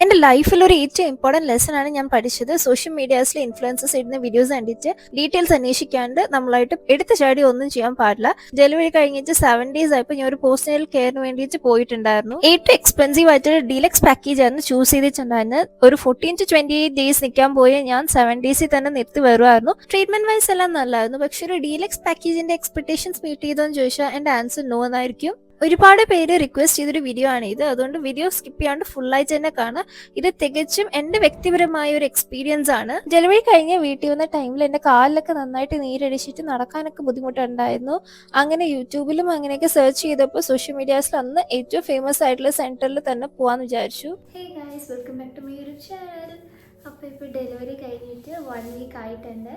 എൻ്റെ ലൈഫിൽ ഒരു ഏറ്റവും ഇമ്പോർട്ടൻറ്റ് ലെസൺ ആണ് ഞാൻ പഠിച്ചത്. സോഷ്യൽ മീഡിയാസിൽ ഇൻഫ്ലുവൻസേഴ്സ് ഇടുന്ന വീഡിയോസ് കണ്ടിട്ട് ഡീറ്റെയിൽസ് അന്വേഷിക്കാണ്ട് നമ്മളായിട്ട് എടുത്ത് ചാടി ഒന്നും ചെയ്യാൻ പാടില്ല. ഡെലിവറി കഴിഞ്ഞിട്ട് 7 days ആയപ്പോൾ ഞാൻ ഒരു പോസ്റ്റ്നൽ കെയറിന് വേണ്ടിയിട്ട് പോയിട്ടുണ്ടായിരുന്നു. ഏറ്റവും എക്സ്പെൻസീവ് ആയിട്ട് ഡീലക്സ് പാക്കേജ് ആയിരുന്നു ചൂസ് ചെയ്തിട്ടുണ്ടായിരുന്നത്. ഒരു 14 to 28 days നിൽക്കാൻ പോയി ഞാൻ 7 days തന്നെ നിർത്തി വരുമായിരുന്നു. ട്രീറ്റ്മെന്റ് വൈസ് എല്ലാം നല്ലതായിരുന്നു. പക്ഷെ ഒരു ഡീലക്സ് പാക്കേജിന്റെ എക്സ്പെക്ടേഷൻസ് മീറ്റ് ചെയ്തോന്ന് ചോദിച്ചാൽ എൻ്റെ ആൻസർ നോ എന്നായിരിക്കും. ഒരുപാട് പേര് റിക്വസ്റ്റ് ചെയ്തൊരു വീഡിയോ ആണ് ഇത്. അതുകൊണ്ട് വീഡിയോ സ്കിപ്പ് ചെയ്യാണ്ട് ഫുള്ളായിട്ട് തന്നെ കാണാം. ഇത് തികച്ചും എൻ്റെ വ്യക്തിപരമായ ഒരു എക്സ്പീരിയൻസ് ആണ്. ഡെലിവറി കഴിഞ്ഞ് വീട്ടിൽ വന്ന ടൈമിൽ എൻ്റെ കാലിലൊക്കെ നന്നായിട്ട് നീരടിച്ചിട്ട് നടക്കാനൊക്കെ ബുദ്ധിമുട്ടുണ്ടായിരുന്നു. അങ്ങനെ യൂട്യൂബിലും അങ്ങനെയൊക്കെ സെർച്ച് ചെയ്തപ്പോൾ സോഷ്യൽ മീഡിയാസിൽ അന്ന് ഏറ്റവും ഫേമസ് ആയിട്ടുള്ള സെൻറ്ററിൽ തന്നെ പോകാമെന്ന് വിചാരിച്ചു. Hey guys, welcome back to my YouTube channel. അപ്പോൾ ഇപ്പോൾ ഡെലിവറി കഴിഞ്ഞിട്ട് 1 week ആയിട്ടുണ്ട്.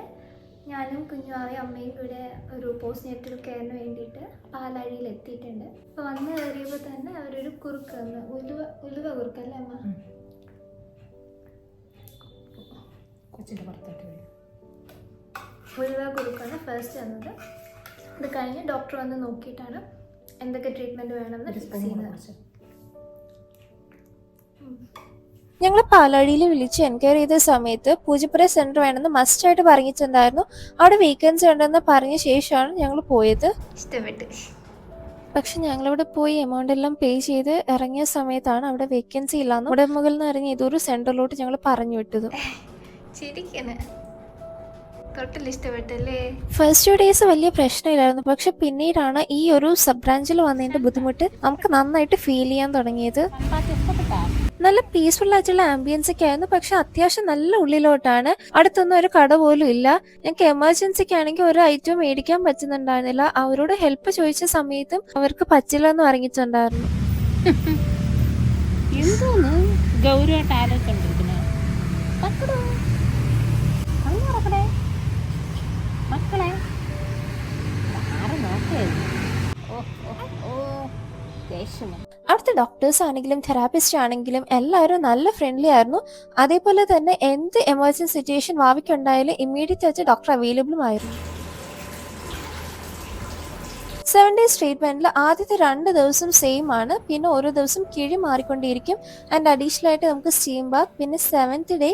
ഞാനും കുഞ്ഞുമാവയും അമ്മയും കൂടെ ഒരു പോസ്റ്റ് നേറ്റൽ കെയറിന് വേണ്ടിയിട്ട് പാലാഴിയിൽ എത്തിയിട്ടുണ്ട്. അപ്പോൾ വന്ന് കയറിയപ്പോൾ തന്നെ അവരൊരു കുറുക്ക് തന്നു. ഉലുവ കുറുക്കല്ലേ അമ്മ? ഉലുവ കുറുക്കാണ് ഫസ്റ്റ് തന്നത്. അത് കഴിഞ്ഞ് ഡോക്ടർ വന്ന് നോക്കിയിട്ടാണ് എന്തൊക്കെ ട്രീറ്റ്മെൻറ്റ് വേണമെന്ന് ഡിസ്കസ് ചെയ്യുന്നത്. ഞങ്ങൾ പാലാഴിയിൽ വിളിച്ച് എൻക്വയറി ചെയ്ത സമയത്ത് പൂജപ്പുര സെൻറ്റർ വേണമെന്ന് മസ്റ്റായിട്ട് പറഞ്ഞിട്ടുണ്ടായിരുന്നു. അവിടെ വേക്കൻസി ഉണ്ടെന്ന് പറഞ്ഞ ശേഷമാണ് ഞങ്ങൾ പോയത്. ഇഷ്ടപ്പെട്ട്. പക്ഷെ ഞങ്ങളിവിടെ പോയി എമൗണ്ട് എല്ലാം പേ ചെയ്ത് ഇറങ്ങിയ സമയത്താണ് അവിടെ വേക്കൻസി ഇല്ലാന്ന് ഉടമകളിൽ നിന്ന് ഇറങ്ങി ഇതൊരു സെൻറ്ററിലോട്ട് ഞങ്ങൾ പറഞ്ഞു വിട്ടത്. ഫസ്റ്റ് 2 days വലിയ പ്രശ്നമില്ലായിരുന്നു. പക്ഷെ പിന്നീടാണ് ഈ ഒരു സബ് ബ്രാഞ്ചിൽ വന്നതിന്റെ ബുദ്ധിമുട്ട് നമുക്ക് നന്നായിട്ട് ഫീൽ ചെയ്യാൻ തുടങ്ങിയത്. നല്ല പീസ്ഫുൾ ആയിട്ടുള്ള ആംബിയൻസ് ഒക്കെ ആയിരുന്നു. പക്ഷെ അത്യാവശ്യം നല്ല ഉള്ളിലോട്ടാണ്. അടുത്തൊന്നും ഒരു കട പോലും ഇല്ല. ഞങ്ങൾക്ക് എമർജൻസിക്ക് ആണെങ്കിൽ ഒരു ഐറ്റം മേടിക്കാൻ പറ്റുന്നുണ്ടായിരുന്നില്ല. അവരോട് ഹെൽപ്പ് ചോദിച്ച സമയത്തും അവർക്ക് പറ്റില്ല എന്ന് പറഞ്ഞിട്ടുണ്ടായിരുന്നു. അവിടുത്തെ ഡോക്ടേഴ്സ് ആണെങ്കിലും തെറാപ്പിസ്റ്റ് ആണെങ്കിലും എല്ലാവരും നല്ല ഫ്രണ്ട്ലി ആയിരുന്നു. അതേപോലെ തന്നെ എന്ത് എമർജൻസി സിറ്റുവേഷൻ ഭാവിക്കുണ്ടായാലും ഇമ്മീഡിയറ്റ് ആയിട്ട് ഡോക്ടർ അവൈലബിളും ആയിരുന്നു. 7 days ട്രീറ്റ്മെന്റിൽ ആദ്യത്തെ 2 ദിവസം സെയിം ആണ്. പിന്നെ ഓരോ ദിവസം കിഴി മാറിക്കൊണ്ടിരിക്കും. ആൻഡ് അഡീഷണൽ ആയിട്ട് നമുക്ക് സ്റ്റീം ബാത്ത്. പിന്നെ 7th day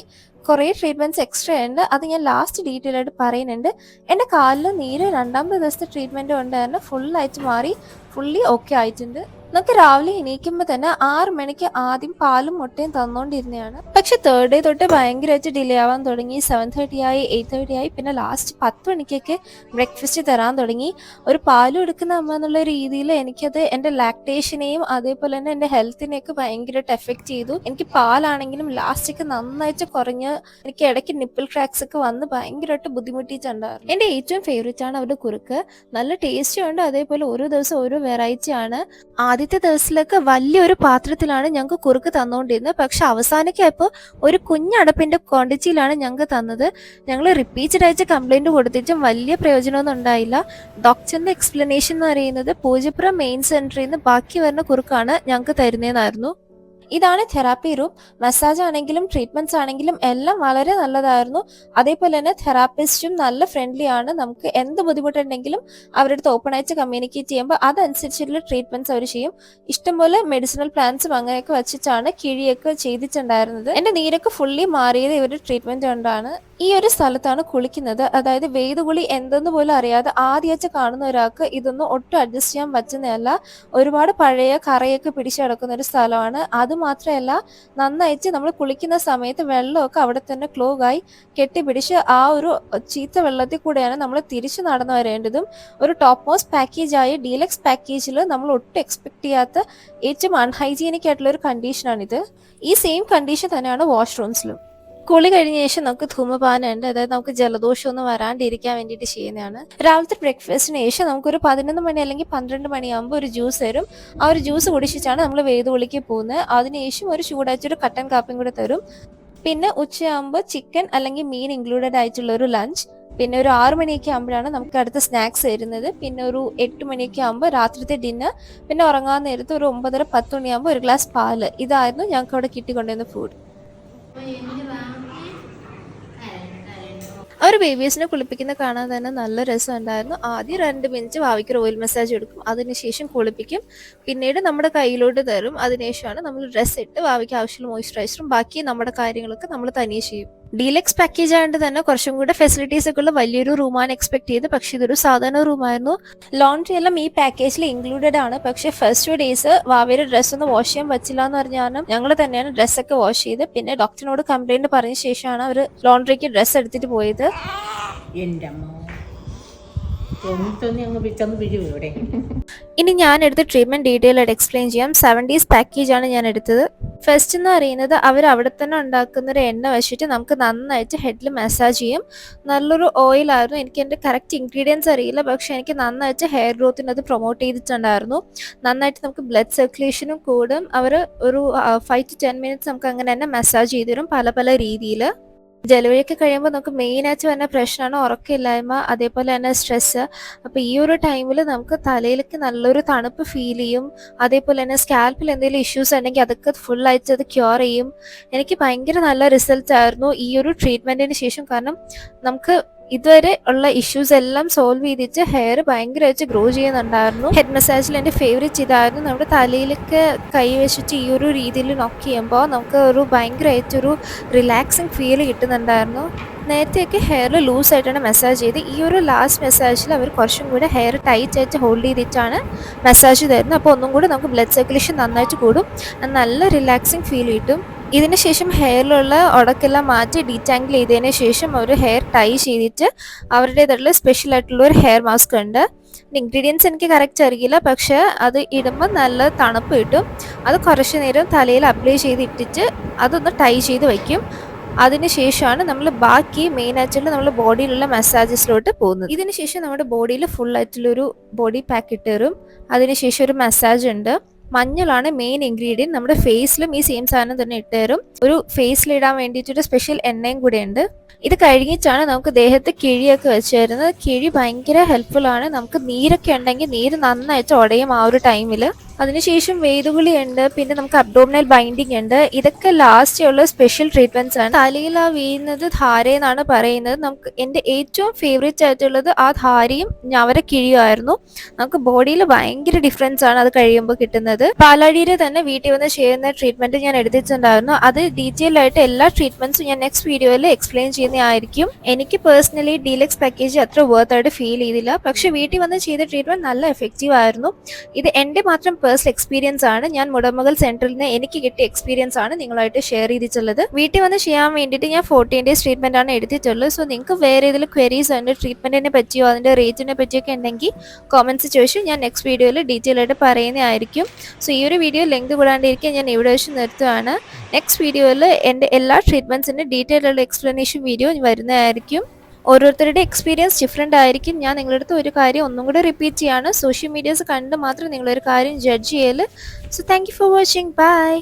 കുറേ ട്രീറ്റ്മെന്റ്സ് എക്സ്ട്രാ ഉണ്ട്. അത് ഞാൻ ലാസ്റ്റ് ഡീറ്റെയിൽ ആയിട്ട് പറയുന്നുണ്ട്. എൻ്റെ കാലിൽ നീര് 2ാമത്തെ ദിവസത്തെ ട്രീറ്റ്മെന്റ് കൊണ്ട് തന്നെ ഫുള്ളായിട്ട് മാറി ഫുള്ളി ഓക്കെ ആയിട്ടുണ്ട്. നമുക്ക് രാവിലെ എണീക്കുമ്പോൾ തന്നെ 6 മണിക്ക് ആദ്യം പാലും മുട്ടയും തന്നുകൊണ്ടിരുന്നതാണ്. പക്ഷെ 3rd day തൊട്ട് ഭയങ്കരമായിട്ട് ഡിലേ ആവാൻ തുടങ്ങി. 7:30 ആയി, 8:30 ആയി. പിന്നെ ലാസ്റ്റ് 10 മണിക്കൊക്കെ ബ്രേക്ക്ഫാസ്റ്റ് തരാൻ തുടങ്ങി. ഒരു പാലും എടുക്കുന്ന അമ്മ എന്നുള്ള രീതിയിൽ എനിക്കത് എൻ്റെ ലാക്ടേഷനെയും അതേപോലെ തന്നെ എൻ്റെ ഹെൽത്തിനെയൊക്കെ ഭയങ്കരമായിട്ട് എഫക്റ്റ് ചെയ്തു. എനിക്ക് പാലാണെങ്കിലും ലാസ്റ്റൊക്കെ നന്നായിട്ട് കുറഞ്ഞ് എനിക്ക് ഇടയ്ക്ക് നിപ്പിൾ ക്രാക്സ് ഒക്കെ വന്ന് ഭയങ്കരമായിട്ട് ബുദ്ധിമുട്ടിയിട്ടുണ്ടായിരുന്നു. എൻ്റെ ഏറ്റവും ഫേവറേറ്റ് ആണ് അവരുടെ കുറുക്ക്. നല്ല ടേസ്റ്റി ഉണ്ട്. അതേപോലെ ഓരോ ദിവസം ഓരോ വെറൈറ്റി ആണ്. ആദ്യത്തെ ദിവസത്തിലൊക്കെ വലിയൊരു പാത്രത്തിലാണ് ഞങ്ങൾക്ക് കുറുക്ക് തന്നുകൊണ്ടിരുന്നത്. പക്ഷെ അവസാനമായപ്പോൾ ഒരു കുഞ്ഞടപ്പിന്റെ ക്വാണ്ടിറ്റിയിലാണ് ഞങ്ങൾക്ക് തന്നത്. ഞങ്ങൾ റിപ്പീറ്റഡ് ആയിട്ട് കംപ്ലൈന്റ് കൊടുത്തിട്ടും വലിയ പ്രയോജനമൊന്നും ഉണ്ടായില്ല. ഡോക്ടറിന്റെ എക്സ്പ്ലനേഷൻ എന്ന് പറയുന്നത് പൂജപ്പുര മെയിൻ സെന്ററിൽ നിന്ന് ബാക്കി വരുന്ന കുറുക്കാണ് ഞങ്ങൾക്ക് തരുന്നതെന്നായിരുന്നു. ഇതാണ് തെറാപ്പി റൂം. മസാജ് ആണെങ്കിലും ട്രീറ്റ്മെന്റ്സ് ആണെങ്കിലും എല്ലാം വളരെ നല്ലതായിരുന്നു. അതേപോലെ തന്നെ തെറാപ്പിസ്റ്റും നല്ല ഫ്രണ്ട്ലി ആണ്. നമുക്ക് എന്ത് ബുദ്ധിമുട്ടുണ്ടെങ്കിലും അവരുടെ അടുത്ത് ഓപ്പൺ ആയിട്ട് കമ്മ്യൂണിക്കേറ്റ് ചെയ്യുമ്പോൾ അതനുസരിച്ചുള്ള ട്രീറ്റ്മെന്റ്സ് അവർ ചെയ്യും. ഇഷ്ടംപോലെ മെഡിസിനൽ പ്ലാന്റ്സും അങ്ങനെയൊക്കെ വെച്ചിട്ടാണ് കിഴിയൊക്കെ ചെയ്തിട്ടുണ്ടായിരുന്നത്. എൻ്റെ നീരൊക്കെ ഫുള്ളി മാറിയത് ഇവരുടെ ട്രീറ്റ്മെന്റ് കൊണ്ടാണ്. ഈ ഒരു സ്ഥലത്താണ് കുളിക്കുന്നത്. അതായത് വേദകുളി എന്തെന്ന് പോലും അറിയാതെ ആദ്യമായിട്ട് കാണുന്ന ഒരാൾക്ക് ഇതൊന്നും ഒട്ടും അഡ്ജസ്റ്റ് ചെയ്യാൻ പറ്റുന്നതല്ല. ഒരുപാട് പഴയ കറയൊക്കെ പിടിച്ചു കിടക്കുന്ന ഒരു സ്ഥലമാണ്. അത് മാത്രമല്ല, നന്നായിട്ട് നമ്മൾ കുളിക്കുന്ന സമയത്ത് വെള്ളമൊക്കെ അവിടെ തന്നെ ക്ലോഗായി കെട്ടിപ്പിടിച്ച് ആ ഒരു ചീത്ത വെള്ളത്തിൽ കൂടെയാണ് നമ്മൾ തിരിച്ചു നടന്നു വരേണ്ടതും. ഒരു ടോപ്പ് മോസ്റ്റ് പാക്കേജായ ഡീലക്സ് പാക്കേജിൽ നമ്മൾ ഒട്ടും എക്സ്പെക്ട് ചെയ്യാത്ത ഏറ്റവും അൺഹൈജീനിക് ആയിട്ടുള്ള ഒരു കണ്ടീഷനാണിത്. ഈ സെയിം കണ്ടീഷൻ തന്നെയാണ് വാഷ്റൂംസിലും. കുളി കഴിഞ്ഞ ശേഷം നമുക്ക് ധൂമപാനം ഉണ്ട്. അതായത് നമുക്ക് ജലദോഷം ഒന്നും വരാണ്ടിരിക്കാൻ വേണ്ടിയിട്ട് ചെയ്യുന്നതാണ്. രാവിലത്തെ ബ്രേക്ക്ഫാസ്റ്റിന് ശേഷം നമുക്കൊരു 11 മണി അല്ലെങ്കിൽ 12 മണിയാകുമ്പോൾ ഒരു ജ്യൂസ് തരും. ആ ഒരു ജ്യൂസ് കുടിച്ചിട്ടാണ് നമ്മൾ വേദകുളിക്ക് പോകുന്നത്. അതിനുശേഷം ഒരു ചൂടായിട്ടൊരു കട്ടൻ കാപ്പിയും കൂടെ തരും. പിന്നെ ഉച്ചയാകുമ്പോൾ ചിക്കൻ അല്ലെങ്കിൽ മീൻ ഇൻക്ലൂഡഡ് ആയിട്ടുള്ള ഒരു ലഞ്ച്. പിന്നെ ഒരു 6 മണിയൊക്കെ ആകുമ്പോഴാണ് നമുക്ക് അടുത്ത സ്നാക്സ് തരുന്നത്. പിന്നെ ഒരു 8 മണിയൊക്കെ ആകുമ്പോൾ രാത്രിത്തെ ഡിന്നർ. പിന്നെ ഉറങ്ങാൻ നേരത്ത് ഒരു 9:30-10 മണിയാകുമ്പോൾ ഒരു ഗ്ലാസ് പാല്. ഇതായിരുന്നു ഞങ്ങൾക്ക് അവിടെ കിട്ടിക്കൊണ്ടിരുന്ന ഫുഡ്. അവർ ഒരു ബേബീസിനെ കുളിപ്പിക്കുന്ന കാണാൻ തന്നെ നല്ല രസമുണ്ടായിരുന്നു. ആദ്യം 2 മിനിറ്റ് വാവയ്ക്ക് ഓയിൽ മസാജ് എടുക്കും, അതിനുശേഷം കുളിപ്പിക്കും, പിന്നീട് നമ്മുടെ കയ്യിലോട്ട് തരും. അതിനുശേഷമാണ് നമ്മൾ ഡ്രസ്സ് ഇട്ട് വാവയ്ക്ക് ആവശ്യമുള്ള മോയ്സ്ചറൈസറും ബാക്കി നമ്മുടെ കാര്യങ്ങളൊക്കെ നമ്മൾ തനിയെ ചെയ്യും. ഡീലക്സ് പാക്കേജ് ആയതുകൊണ്ട് തന്നെ കുറച്ചും കൂടെ ഫെസിലിറ്റീസ് ഒക്കെ ഉള്ള വലിയൊരു റൂമാണ് എക്സ്പെക്ട് ചെയ്ത്. പക്ഷേ ഇതൊരു സാധാരണ റൂമായിരുന്നു. ലോണ്ട്രി എല്ലാം ഈ പാക്കേജിൽ ഇൻക്ലൂഡഡ് ആണ്. പക്ഷേ ഫസ്റ്റ് ഡേയ്സ് വാവയുടെ ഡ്രസ്സ് ഒന്ന് വാഷ് ചെയ്യാൻ പറ്റില്ല എന്ന് പറഞ്ഞാൽ ഞങ്ങൾ തന്നെയാണ് ഡ്രസ്സൊക്കെ വാഷ് ചെയ്ത് പിന്നെ ഡോക്ടറിനോട് കംപ്ലൈന്റ് പറഞ്ഞ ശേഷമാണ് അവർ ലോണ്ട്രിക്ക് ഡ്രസ്സ് എടുത്തിട്ട് പോയത്. എൻ്റെ അമ്മ തോന്നി അങ്ങ് പിടിച്ചൊന്ന് വീഴും ഇവിടെ. ഇനി ഞാൻ എടുത്ത ട്രീറ്റ്മെന്റ് ഡീറ്റെയിൽ ആയിട്ട് എക്സ്പ്ലെയിൻ ചെയ്യാം. 7 days പാക്കേജ് ആണ് ഞാൻ എടുത്തത്. ഫസ്റ്റ് എന്ന് പറയുന്നത് അവർ അവിടെ തന്നെ ഉണ്ടാക്കുന്ന ഒരു എണ്ണ വെച്ചിട്ട് നമുക്ക് നന്നായിട്ട് ഹെഡിൽ മസാജ് ചെയ്യും. നല്ലൊരു ഓയിലായിരുന്നു. എനിക്ക് എൻ്റെ കറക്റ്റ് ഇൻഗ്രീഡിയൻസ് അറിയില്ല, പക്ഷെ എനിക്ക് നന്നായിട്ട് ഹെയർ ഗ്രോത്തിന് അത് പ്രൊമോട്ട് ചെയ്തിട്ടുണ്ടായിരുന്നു. നന്നായിട്ട് നമുക്ക് ബ്ലഡ് സർക്കുലേഷനും കൂടും. അവർ ഒരു 5 to 10 minutes നമുക്ക് അങ്ങനെ തന്നെ മസാജ് ചെയ്ത് തരും പല പല രീതിയിൽ. ഡെലിവറിയൊക്കെ കഴിയുമ്പോൾ നമുക്ക് മെയിനായിട്ട് വരുന്ന പ്രശ്നമാണ് ഉറക്കമില്ലായ്മ, അതേപോലെ തന്നെ സ്ട്രെസ്സ്. അപ്പോൾ ഈ ഒരു ടൈമിൽ നമുക്ക് തലയിലേക്ക് നല്ലൊരു തണുപ്പ് ഫീൽ ചെയ്യും. അതേപോലെ തന്നെ സ്കാൽപ്പിൽ എന്തെങ്കിലും ഇഷ്യൂസ് ഉണ്ടെങ്കിൽ അതൊക്കെ ഫുള്ളായിട്ട് അത് ക്യൂർ ചെയ്യും. എനിക്ക് ഭയങ്കര നല്ല റിസൾട്ട് ആയിരുന്നു ഈ ഒരു ട്രീറ്റ്മെൻറ്റിന് ശേഷം. കാരണം നമുക്ക് ഇതുവരെ ഉള്ള ഇഷ്യൂസ് എല്ലാം സോൾവ് ചെയ്തിട്ട് ഹെയർ ഭയങ്കരമായിട്ട് ഗ്രോ ചെയ്യുന്നുണ്ടായിരുന്നു. ഹെഡ് മസാജിൽ എൻ്റെ ഫേവറേറ്റ് ഇതായിരുന്നു. നമ്മുടെ തലയിലൊക്കെ കൈ വെച്ചിട്ട് ഈ ഒരു രീതിയിൽ നോക്ക് ചെയ്യുമ്പോൾ നമുക്ക് ഒരു ഭയങ്കരമായിട്ടൊരു റിലാക്സിങ് ഫീൽ കിട്ടുന്നുണ്ടായിരുന്നു. നേരത്തെയൊക്കെ ഹെയർ ലൂസായിട്ടാണ് മസാജ് ചെയ്ത്. ഈ ഒരു ലാസ്റ്റ് മസാജിൽ അവർ കുറച്ചും കൂടെ ഹെയർ ടൈറ്റ് ആയിട്ട് ഹോൾഡ് ചെയ്തിട്ടാണ് മസാജ് തരുന്നത്. അപ്പോൾ ഒന്നും കൂടെ നമുക്ക് ബ്ലഡ് സർക്കുലേഷൻ നന്നായിട്ട് കൂടും, നല്ല റിലാക്സിങ് ഫീൽ കിട്ടും. ഇതിന് ശേഷം ഹെയറിലുള്ള ഉടക്കെല്ലാം മാറ്റി ഡീറ്റാങ്കിൾ ചെയ്തതിന് ശേഷം അവർ ഹെയർ ടൈ ചെയ്തിട്ട് അവരുടേതായിട്ടുള്ള സ്പെഷ്യൽ ആയിട്ടുള്ള ഒരു ഹെയർ മാസ്ക് ഉണ്ട്. ഇൻഗ്രീഡിയൻസ് എനിക്ക് കറക്റ്റ് അറിയില്ല, പക്ഷേ അത് ഇടുമ്പോൾ നല്ല തണുപ്പ് കിട്ടും. അത് കുറച്ച് നേരം തലയിൽ അപ്ലൈ ചെയ്തിട്ടിട്ട് അതൊന്ന് ടൈ ചെയ്ത് വയ്ക്കും. അതിനുശേഷമാണ് നമ്മൾ ബാക്കി മെയിനായിട്ടുള്ള നമ്മുടെ ബോഡിയിലുള്ള മസാജസിലോട്ട് പോകുന്നത്. ഇതിനുശേഷം നമ്മുടെ ബോഡിയിൽ ഫുള്ളായിട്ടുള്ളൊരു ബോഡി പാക്ക് ഇട്ട് തരും. അതിനുശേഷം ഒരു മസാജ് ഉണ്ട്. മഞ്ഞളാണ് മെയിൻ ഇൻഗ്രീഡിയൻറ്റ്. നമ്മുടെ ഫേസിലും ഈ സെയിം സാധനം തന്നെ ഇട്ട് തരും. ഒരു ഫേസിലിടാൻ വേണ്ടിയിട്ടൊരു സ്പെഷ്യൽ എണ്ണയും കൂടെ ഉണ്ട്. ഇത് കഴിഞ്ഞിട്ടാണ് നമുക്ക് ദേഹത്ത് കിഴിയൊക്കെ വെച്ച് തരുന്നത്. കിഴി ഭയങ്കര ഹെൽപ്ഫുൾ ആണ്. നമുക്ക് നീരൊക്കെ ഉണ്ടെങ്കിൽ നീര് നന്നായിട്ട് ഉടയും ആ ഒരു ടൈമിൽ. അതിനുശേഷം വേദുകുളി ഉണ്ട്, പിന്നെ നമുക്ക് അബ്ഡോമിനൽ ബൈൻഡിങ് ഉണ്ട്. ഇതൊക്കെ ലാസ്റ്റ് ഉള്ള സ്പെഷ്യൽ ട്രീറ്റ്മെന്റ്സ് ആണ്. തലയിൽ ആ വീഴുന്നത് ധാരയെന്നാണ് പറയുന്നത്. നമുക്ക് എൻ്റെ ഏറ്റവും ഫേവറേറ്റ് ആയിട്ടുള്ളത് ആ ധാരയും ഞവര കിഴിയുമായിരുന്നു. നമുക്ക് ബോഡിയിൽ ഭയങ്കര ഡിഫറൻസ് ആണ് അത് കഴിയുമ്പോൾ കിട്ടുന്നത്. പാലാഴിയുടെ തന്നെ വീട്ടിൽ വന്ന് ചെയ്യുന്ന ട്രീറ്റ്മെന്റ് ഞാൻ എടുത്തിട്ടുണ്ടായിരുന്നു. അത് ഡീറ്റെയിൽ ആയിട്ട് എല്ലാ ട്രീറ്റ്മെന്റ്സും ഞാൻ നെക്സ്റ്റ് വീഡിയോയിൽ എക്സ്പ്ലെയിൻ ചെയ്യുന്നതായിരിക്കും. എനിക്ക് പേഴ്സണലി ഡീലക്സ് പാക്കേജ് അത്ര വർത്ത് ആയിട്ട് ഫീൽ ചെയ്തില്ല, പക്ഷെ വീട്ടിൽ വന്ന് ചെയ്ത ട്രീറ്റ്മെന്റ് നല്ല എഫക്റ്റീവ് ആയിരുന്നു. ഇത് എൻ്റെ മാത്രം പേഴ്സണൽ എക്സ്പീരിയൻസ് ആണ്. ഞാൻ മുടമകൾ സെന്ററിൽ നിന്ന് എനിക്ക് കിട്ടിയ എക്സ്പീരിയൻസ് ആണ് നിങ്ങളായിട്ട് ഷെയർ ചെയ്തിട്ടുള്ളത്. വീട്ടിൽ വന്ന് ചെയ്യാൻ വേണ്ടിയിട്ട് ഞാൻ 14 days ട്രീറ്റ്മെന്റ് ആണ് എടുത്തിട്ടുള്ളത്. സോ നിങ്ങൾക്ക് വേറെ ഏതെങ്കിലും ക്വയറീസ് ഉണ്ട് ട്രീറ്റ്മെന്റിനെ പറ്റിയോ അതിന്റെ റേറ്റിനെ പറ്റിയൊക്കെ ഉണ്ടെങ്കിൽ കോമന്റ്സ് ചോദിച്ചു ഞാൻ നെക്സ്റ്റ് വീഡിയോയിൽ ഡീറ്റെയിൽ ആയിട്ട് പറയുന്നതായിരിക്കും. സോ ഈ ഒരു വീഡിയോ ലെങ്ത് കൂടാണ്ടിരിക്കാൻ ഞാൻ ഇവിടെ വെച്ച് നിർത്തുകയാണ്. നെക്സ്റ്റ് വീഡിയോയിൽ എൻ്റെ എല്ലാ ട്രീറ്റ്മെന്റ്സിന്റെ ഡീറ്റെയിൽ ആയിട്ടുള്ള എക്സ്പ്ലനേഷൻ വീഡിയോ വരുന്നതായിരിക്കും. ഓരോരുത്തരുടെ എക്സ്പീരിയൻസ് ഡിഫറെൻ്റ് ആയിരിക്കും. ഞാൻ നിങ്ങളുടെ അടുത്ത് ഒരു കാര്യം ഒന്നും കൂടെ റിപ്പീറ്റ് ചെയ്യാണ്. സോഷ്യൽ മീഡിയാസ് കണ്ട് മാത്രം നിങ്ങളൊരു കാര്യം ജഡ്ജ് ചെയ്യൽ. So thank you for watching. By.